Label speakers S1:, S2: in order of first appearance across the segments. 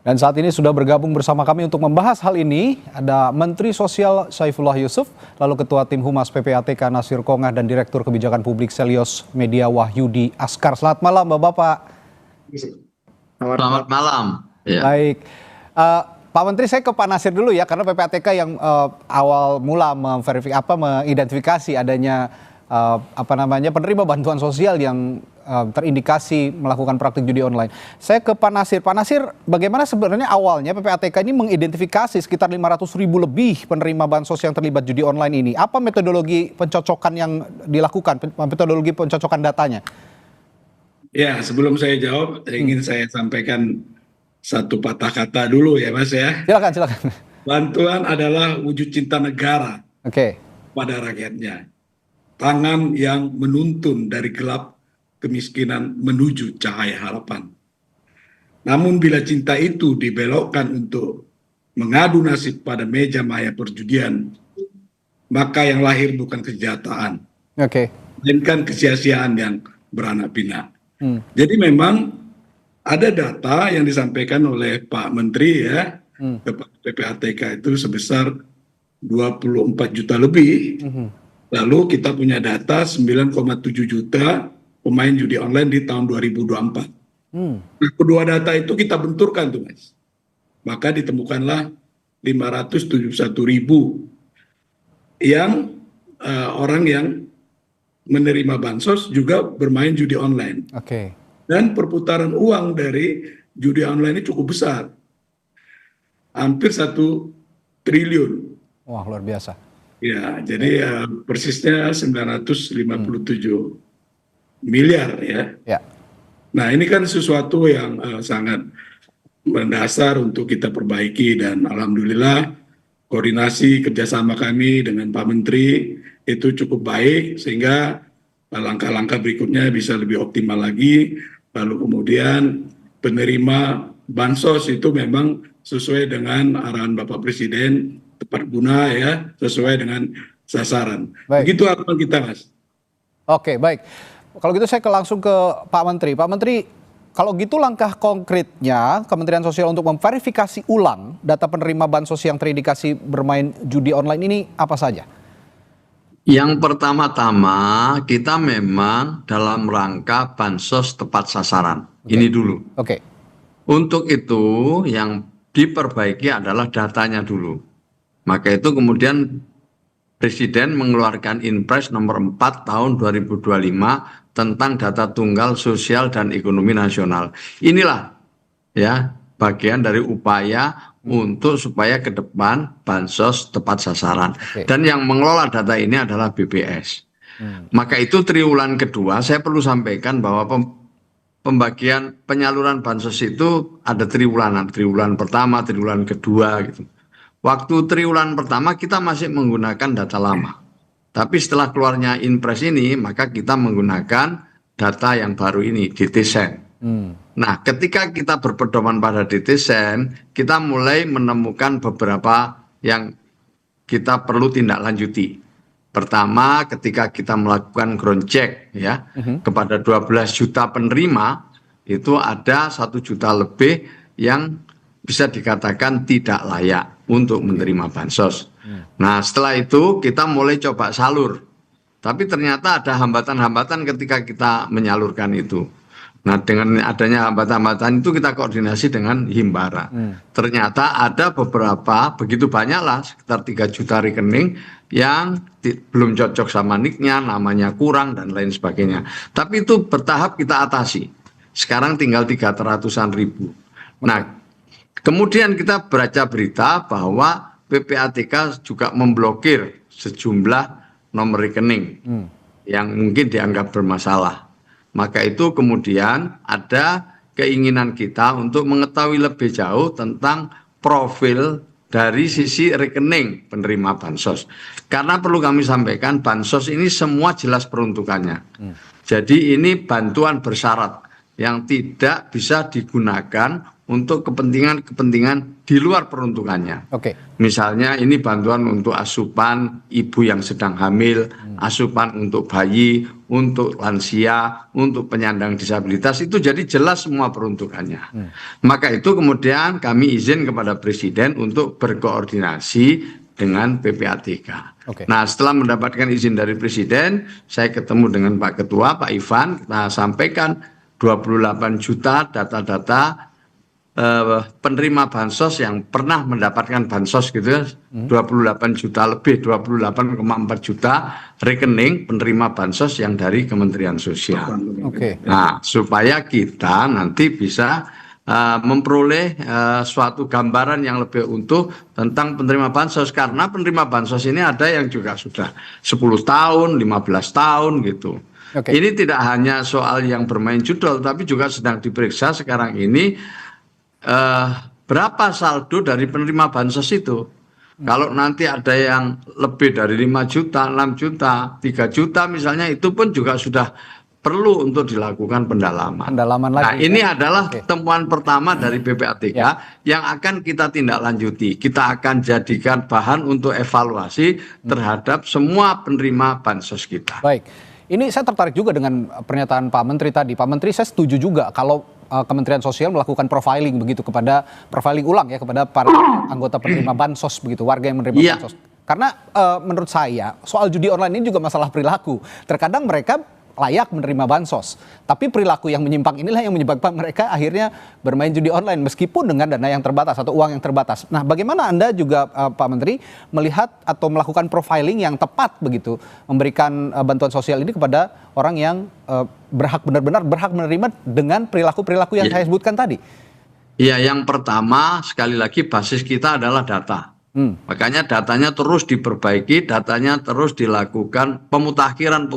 S1: Dan saat ini sudah bergabung bersama kami untuk membahas hal ini, ada Menteri Sosial Saifullah Yusuf, lalu Ketua Tim Humas PPATK Nasir Kongah, dan Direktur Kebijakan Publik Selyos Media Wahyudi Askar. Selamat malam Bapak-Bapak.
S2: Selamat malam.
S1: Ya. Baik, Pak Menteri, saya ke Pak Nasir dulu ya, karena PPATK yang awal mula mengidentifikasi adanya penerima bantuan sosial yang terindikasi melakukan praktik judi online. Saya ke Pak Nasir. Pak Nasir, bagaimana sebenarnya awalnya PPATK ini mengidentifikasi sekitar 500.000 lebih penerima bansos yang terlibat judi online ini? Apa metodologi pencocokan yang dilakukan, metodologi pencocokan datanya?
S3: Ya, sebelum saya jawab, ingin saya sampaikan satu patah kata dulu ya Mas ya.
S1: Silakan.
S3: Bantuan adalah wujud cinta negara pada rakyatnya. Tangan yang menuntun dari gelap kemiskinan menuju cahaya harapan. Namun bila cinta itu dibelokkan untuk mengadu nasib pada meja maya perjudian, maka yang lahir bukan kejahatan, melainkan kesia-siaan yang beranak pinak. Jadi memang ada data yang disampaikan oleh Pak Menteri ya, kepada PPATK itu sebesar 24 juta lebih. Lalu kita punya data 9,7 juta pemain judi online di tahun 2024. Nah, kedua data itu kita benturkan tuh Mas. Maka ditemukanlah 571.000 yang orang yang menerima bansos juga bermain judi online. Dan perputaran uang dari judi online ini cukup besar. Hampir 1 triliun.
S1: Wah, luar biasa.
S3: Ya, jadi persisnya 957 miliar ya. Nah, ini kan sesuatu yang sangat mendasar untuk kita perbaiki, dan alhamdulillah koordinasi kerjasama kami dengan Pak Menteri itu cukup baik sehingga langkah-langkah berikutnya bisa lebih optimal lagi. Lalu kemudian penerima bansos itu memang sesuai dengan arahan Bapak Presiden, tepat guna ya, sesuai dengan sasaran. Begitu harapan kita Mas.
S1: Oke, baik. Kalau gitu saya langsung ke Pak Menteri. Pak Menteri, kalau gitu langkah konkretnya Kementerian Sosial untuk memverifikasi ulang data penerima bansos yang terindikasi bermain judi online ini apa saja?
S2: Yang pertama-tama kita memang dalam rangka bansos tepat sasaran. Ini dulu. Untuk itu yang diperbaiki adalah datanya dulu. Maka itu kemudian Presiden mengeluarkan Inpres nomor 4 tahun 2025 tentang data tunggal sosial dan ekonomi nasional. Inilah ya bagian dari upaya untuk supaya ke depan bansos tepat sasaran. Dan yang mengelola data ini adalah BPS. Maka itu triwulan kedua saya perlu sampaikan bahwa pembagian penyaluran bansos itu ada triwulanan. Triwulan pertama, triwulan kedua gitu. Waktu triwulan pertama kita masih menggunakan data lama. Tapi setelah keluarnya Inpres ini, maka kita menggunakan data yang baru ini, DTSEN. Nah, ketika kita berpedoman pada DTSEN, kita mulai menemukan beberapa yang kita perlu tindak lanjuti. Pertama, ketika kita melakukan ground check ya, kepada 12 juta penerima, itu ada 1 juta lebih yang bisa dikatakan tidak layak untuk menerima bansos. Nah, setelah itu kita mulai coba salur. Tapi ternyata ada hambatan-hambatan ketika kita menyalurkan itu. Nah, dengan adanya hambatan-hambatan itu kita koordinasi dengan Himbara. Ternyata ada beberapa, begitu banyaklah, sekitar 3 juta rekening yang belum cocok sama nicknya, namanya kurang, dan lain sebagainya. Tapi itu bertahap kita atasi. Sekarang tinggal 300-an ribu. Nah, kemudian kita baca berita bahwa PPATK juga memblokir sejumlah nomor rekening yang mungkin dianggap bermasalah. Maka itu kemudian ada keinginan kita untuk mengetahui lebih jauh tentang profil dari sisi rekening penerima bansos. Karena perlu kami sampaikan, bansos ini semua jelas peruntukannya. Jadi ini bantuan bersyarat yang tidak bisa digunakan untuk kepentingan-kepentingan di luar peruntukannya.
S1: Oke.
S2: Misalnya ini bantuan untuk asupan ibu yang sedang hamil, asupan untuk bayi, untuk lansia, untuk penyandang disabilitas, itu jadi jelas semua peruntukannya. Maka itu kemudian kami izin kepada Presiden untuk berkoordinasi dengan PPATK.
S1: Oke.
S2: Nah, setelah mendapatkan izin dari Presiden, saya ketemu dengan Pak Ketua, Pak Ivan, kita sampaikan 28 juta data-data penerima bansos yang pernah mendapatkan bansos gitu ya, 28 juta lebih, 28,4 juta rekening penerima bansos yang dari Kementerian Sosial.
S1: Oke.
S2: Nah, supaya kita nanti bisa memperoleh suatu gambaran yang lebih utuh tentang penerima bansos, karena penerima bansos ini ada yang juga sudah 10 tahun, 15 tahun gitu.
S1: Oke.
S2: Ini tidak hanya soal yang bermain judol, tapi juga sedang diperiksa sekarang ini berapa saldo dari penerima bansos itu. Kalau nanti ada yang lebih dari 5 juta, 6 juta, 3 juta misalnya, itu pun juga sudah perlu untuk dilakukan pendalaman.
S1: Pendalaman
S2: Nah,
S1: lagi.
S2: ini
S1: Ya?
S2: adalah
S1: Oke.
S2: temuan pertama dari PPATK yang akan kita tindak lanjuti. Kita akan jadikan bahan untuk evaluasi terhadap semua penerima bansos kita.
S1: Baik. Ini saya tertarik juga dengan pernyataan Pak Menteri tadi. Pak Menteri, saya setuju juga kalau Kementerian Sosial melakukan profiling begitu profiling ulang ya kepada para anggota penerima bansos begitu, warga yang menerima bansos. Karena menurut saya soal judi online ini juga masalah perilaku. Terkadang mereka layak menerima bansos, tapi perilaku yang menyimpang inilah yang menyebabkan mereka akhirnya bermain judi online meskipun dengan dana yang terbatas atau uang yang terbatas. Nah, bagaimana Anda juga Pak Menteri melihat atau melakukan profiling yang tepat begitu, memberikan bantuan sosial ini kepada orang yang benar-benar berhak menerima dengan perilaku-perilaku yang saya sebutkan tadi?
S2: Iya, yang pertama sekali lagi basis kita adalah data. Makanya datanya terus diperbaiki, datanya terus dilakukan pemutakhiran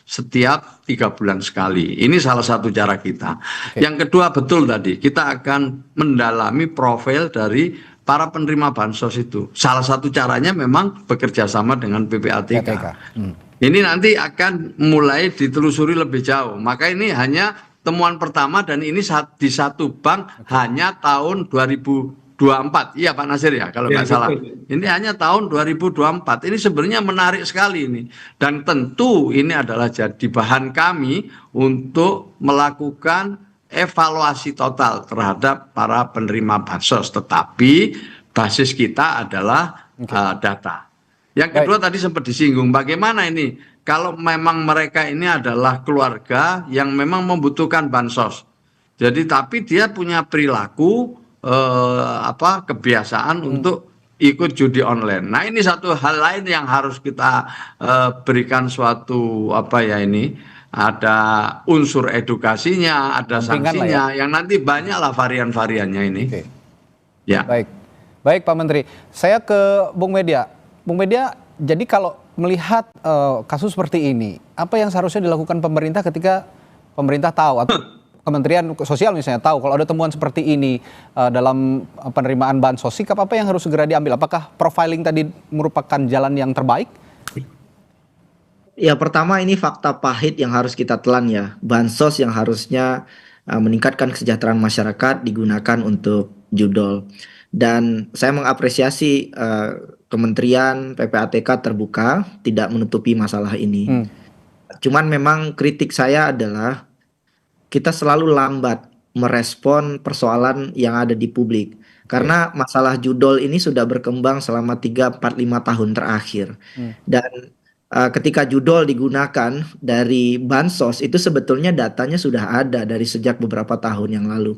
S2: setiap 3 bulan sekali. Ini salah satu cara kita. Yang kedua, betul tadi, kita akan mendalami profil dari para penerima bansos itu. Salah satu caranya memang bekerja sama dengan PPATK. Ini nanti akan mulai ditelusuri lebih jauh. Maka ini hanya temuan pertama dan ini di satu bank hanya tahun 2024. Iya Pak Nasir ya, kalau nggak salah. Ini hanya tahun 2024. Ini sebenarnya menarik sekali ini. Dan tentu ini adalah jadi bahan kami untuk melakukan evaluasi total terhadap para penerima bansos. Tetapi basis kita adalah data. Yang kedua tadi sempat disinggung, bagaimana ini kalau memang mereka ini adalah keluarga yang memang membutuhkan bansos. Jadi tapi dia punya perilaku kebiasaan untuk ikut judi online. Nah, ini satu hal lain yang harus kita berikan suatu ada unsur edukasinya, ada sanksinya, yang nanti banyaklah varian-variannya ini. Ya.
S1: Baik Pak Menteri. Saya ke Bung Media. Bung Media, jadi kalau melihat kasus seperti ini, apa yang seharusnya dilakukan pemerintah ketika pemerintah tahu atau Kementerian Sosial misalnya tahu kalau ada temuan seperti ini dalam penerimaan bansos, sikap apa yang harus segera diambil? Apakah profiling tadi merupakan jalan yang terbaik?
S4: Ya, pertama ini fakta pahit yang harus kita telan ya. Bansos yang harusnya meningkatkan kesejahteraan masyarakat digunakan untuk judol. Dan saya mengapresiasi Kementerian PPATK terbuka, tidak menutupi masalah ini. Cuman memang kritik saya adalah kita selalu lambat merespon persoalan yang ada di publik. Karena masalah judol ini sudah berkembang selama 3, 4, 5 tahun terakhir. Dan ketika judol digunakan dari bansos, itu sebetulnya datanya sudah ada dari sejak beberapa tahun yang lalu.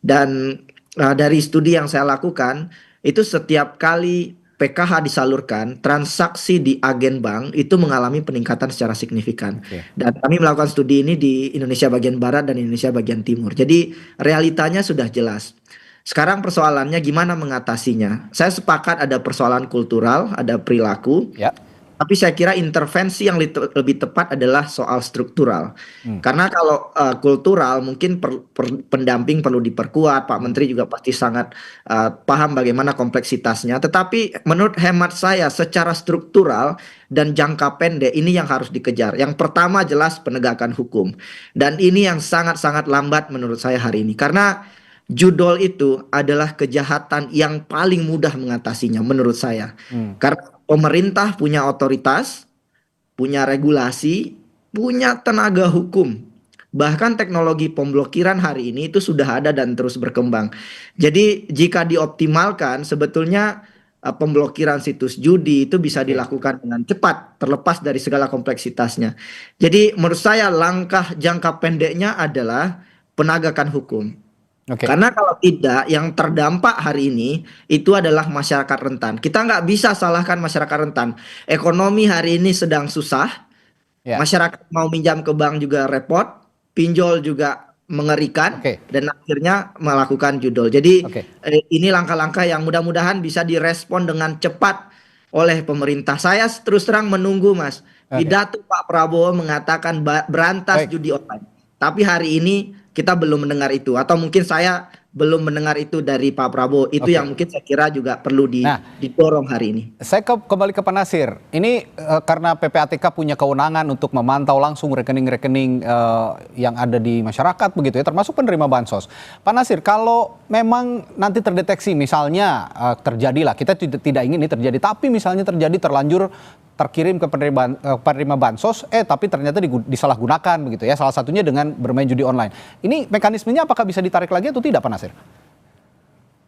S4: Dan dari studi yang saya lakukan, itu setiap kali PKH disalurkan, transaksi di agen bank itu mengalami peningkatan secara signifikan. Dan kami melakukan studi ini di Indonesia bagian Barat dan Indonesia bagian Timur. Jadi realitanya sudah jelas. Sekarang persoalannya gimana mengatasinya? Saya sepakat ada persoalan kultural, ada perilaku. Tapi saya kira intervensi yang lebih tepat adalah soal struktural. Karena kalau kultural mungkin pendamping perlu diperkuat. Pak Menteri juga pasti sangat paham bagaimana kompleksitasnya. Tetapi menurut hemat saya secara struktural dan jangka pendek ini yang harus dikejar. Yang pertama jelas penegakan hukum. Dan ini yang sangat-sangat lambat menurut saya hari ini. Karena judol itu adalah kejahatan yang paling mudah mengatasinya menurut saya. Karena pemerintah punya otoritas, punya regulasi, punya tenaga hukum. Bahkan teknologi pemblokiran hari ini itu sudah ada dan terus berkembang. Jadi jika dioptimalkan sebetulnya pemblokiran situs judi itu bisa dilakukan dengan cepat, terlepas dari segala kompleksitasnya. Jadi menurut saya langkah jangka pendeknya adalah penegakan hukum. Karena kalau tidak, yang terdampak hari ini itu adalah masyarakat rentan. Kita nggak bisa salahkan masyarakat rentan. Ekonomi hari ini sedang susah. Masyarakat mau minjam ke bank juga repot, pinjol juga mengerikan, dan akhirnya melakukan judol. Jadi ini langkah-langkah yang mudah-mudahan bisa direspon dengan cepat oleh pemerintah. Saya terus terang menunggu, Mas. Pidato Pak Prabowo mengatakan berantas judi online. Tapi hari ini kita belum mendengar itu, atau mungkin saya belum mendengar itu dari Pak Prabowo. Itu yang mungkin saya kira juga perlu didorong hari ini.
S1: Saya kembali ke Pak Nasir. Ini karena PPATK punya kewenangan untuk memantau langsung rekening-rekening yang ada di masyarakat begitu ya, termasuk penerima bansos. Pak Nasir, kalau memang nanti terdeteksi misalnya terjadilah, kita tidak ingin ini terjadi, tapi misalnya terjadi terlanjur terkirim ke penerima bansos, tapi ternyata disalahgunakan begitu ya, salah satunya dengan bermain judi online. Ini mekanismenya apakah bisa ditarik lagi atau tidak, Pak Nasir?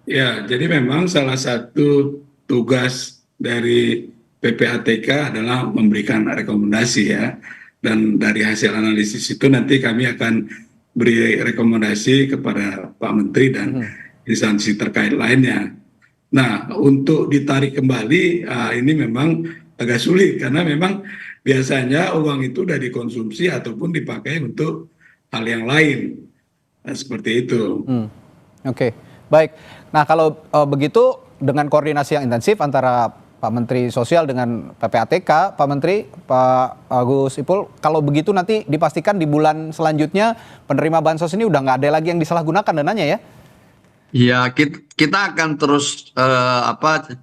S3: Ya, jadi memang salah satu tugas dari PPATK adalah memberikan rekomendasi ya, dan dari hasil analisis itu nanti kami akan beri rekomendasi kepada Pak Menteri dan instansi terkait lainnya. Nah, untuk ditarik kembali, ini memang agak sulit karena memang biasanya uang itu sudah dikonsumsi ataupun dipakai untuk hal yang lain. Nah, seperti itu.
S1: Oke, baik. Nah, kalau begitu dengan koordinasi yang intensif antara Pak Menteri Sosial dengan PPATK, Pak Menteri, Pak Gus Ipul, kalau begitu nanti dipastikan di bulan selanjutnya penerima bansos ini udah nggak ada lagi yang disalahgunakan dananya ya?
S2: Ya, kita akan terus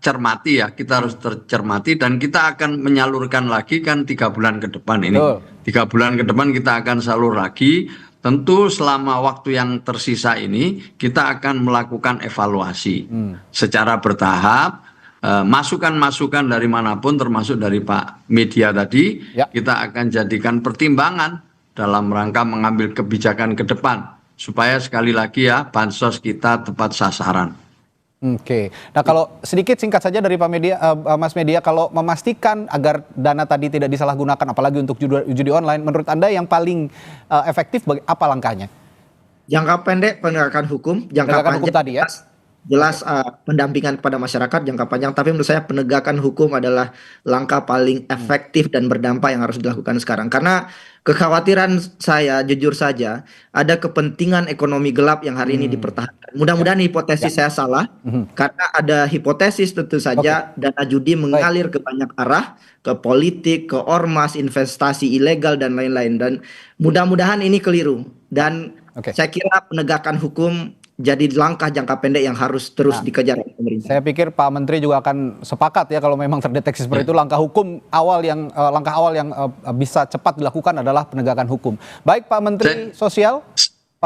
S2: cermati ya, kita harus tercermati dan kita akan menyalurkan lagi kan 3 bulan ke depan ini. 3 bulan ke depan kita akan salur lagi. Tentu selama waktu yang tersisa ini kita akan melakukan evaluasi secara bertahap, masukan-masukan dari manapun termasuk dari Pak Media tadi, kita akan jadikan pertimbangan dalam rangka mengambil kebijakan ke depan. Supaya sekali lagi ya, bansos kita tepat sasaran.
S1: Oke, nah kalau sedikit singkat saja dari Pak Media, Mas Media, kalau memastikan agar dana tadi tidak disalahgunakan, apalagi untuk judi online, menurut Anda yang paling efektif apa langkahnya?
S4: Jangka pendek penegakan hukum, jangka panjang
S1: hukum tadi ya?
S4: Jelas pendampingan kepada masyarakat jangka panjang, tapi menurut saya penegakan hukum adalah langkah paling efektif dan berdampak yang harus dilakukan sekarang. Karena kekhawatiran saya, jujur saja, ada kepentingan ekonomi gelap yang hari ini dipertahankan. Mudah-mudahan hipotesis saya salah, karena ada hipotesis tentu saja dana judi mengalir ke banyak arah, ke politik, ke ormas, investasi ilegal, dan lain-lain. Dan mudah-mudahan ini keliru. Dan saya kira penegakan hukum jadi langkah jangka pendek yang harus terus dikejar oleh pemerintah.
S1: Saya pikir Pak Menteri juga akan sepakat ya kalau memang terdeteksi seperti itu, langkah awal yang bisa cepat dilakukan adalah penegakan hukum. Baik Pak Menteri Sosial.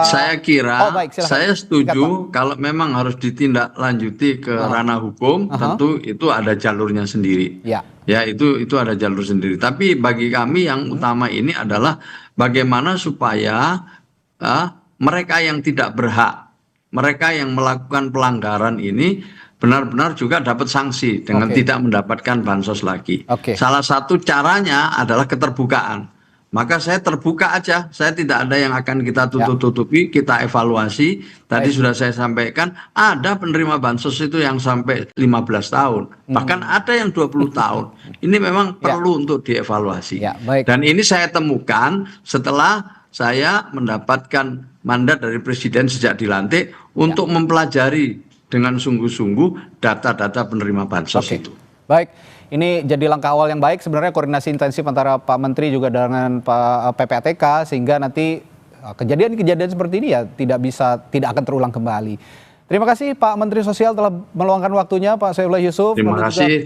S2: Saya kira, saya setuju kalau memang harus ditindaklanjuti ke ranah hukum, tentu itu ada jalurnya sendiri. Ya, itu ada jalur sendiri. Tapi bagi kami yang utama ini adalah bagaimana supaya mereka yang tidak berhak, mereka yang melakukan pelanggaran ini benar-benar juga dapat sanksi dengan tidak mendapatkan bansos lagi. Salah satu caranya adalah keterbukaan. Maka saya terbuka aja, saya tidak ada yang akan kita tutup-tutupi, kita evaluasi. Tadi sudah saya sampaikan, ada penerima bansos itu yang sampai 15 tahun, bahkan ada yang 20 tahun. Ini memang perlu untuk dievaluasi. Dan ini saya temukan setelah saya mendapatkan mandat dari Presiden sejak dilantik untuk mempelajari dengan sungguh-sungguh data-data penerima bansos itu.
S1: Baik, ini jadi langkah awal yang baik sebenarnya, koordinasi intensif antara Pak Menteri juga dengan Pak PPATK, sehingga nanti kejadian-kejadian seperti ini ya tidak akan terulang kembali. Terima kasih Pak Menteri Sosial telah meluangkan waktunya, Pak Saifullah Yusuf.
S2: Terima kasih.